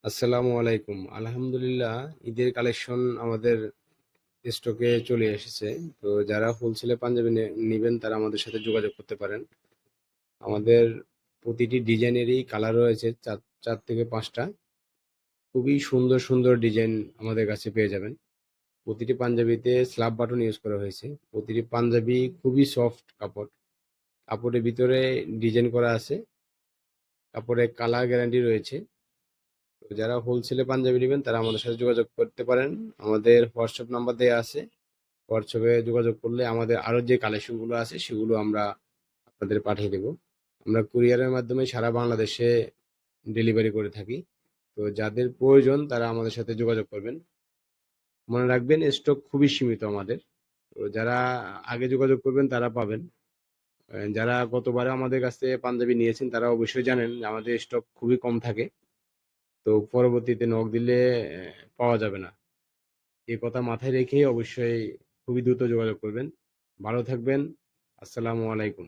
আসসালামু আলাইকুম। আলহামদুলিল্লাহ ঈদের কালেকশন আমাদের স্টকে চলে এসেছে। তো যারা হোলসেলে পাঞ্জাবি নিবেন তারা আমাদের সাথে যোগাযোগ করতে পারেন। আমাদের প্রতিটি ডিজাইনেরই কালার রয়েছে ৪ থেকে ৫টা। খুবই সুন্দর সুন্দর ডিজাইন আমাদের কাছে পেয়ে যাবেন। প্রতিটি পাঞ্জাবিতে স্ল্যাব বাটন ইউজ করা হয়েছে। প্রতিটি পাঞ্জাবি খুবই সফট কাপড়। কাপড়ের ভিতরে ডিজাইন করা আছে। কাপড়ের কালার গ্যারান্টি রয়েছে। তো যারা হোলসেলে পাঞ্জাবি নেবেন তারা আমাদের সাথে যোগাযোগ করতে পারেন। আমাদের হোয়াটসঅ্যাপ নাম্বার দেওয়া আছে। হোয়াটসঅ্যাপে যোগাযোগ করলে আমাদের আরও যে কালেকশনগুলো আছে সেগুলো আমরা আপনাদের পাঠিয়ে দেব। আমরা কুরিয়ারের মাধ্যমে সারা বাংলাদেশে ডেলিভারি করে থাকি। তো যাদের প্রয়োজন তারা আমাদের সাথে যোগাযোগ করবেন। মনে রাখবেন স্টক খুবই সীমিত আমাদের। তো যারা আগে যোগাযোগ করবেন তারা পাবেন। যারা গতবারে আমাদের কাছ থেকে পাঞ্জাবি নিয়েছেন তারা অবশ্যই জানেন যে আমাদের স্টক খুবই কম থাকে। তো পরবর্তীতে নক দিলে পাওয়া যাবে না। এই কথা মাথায় রেখেই অবশ্যই খুবই দ্রুত যোগাযোগ করবেন। ভালো থাকবেন। আসসালামু আলাইকুম।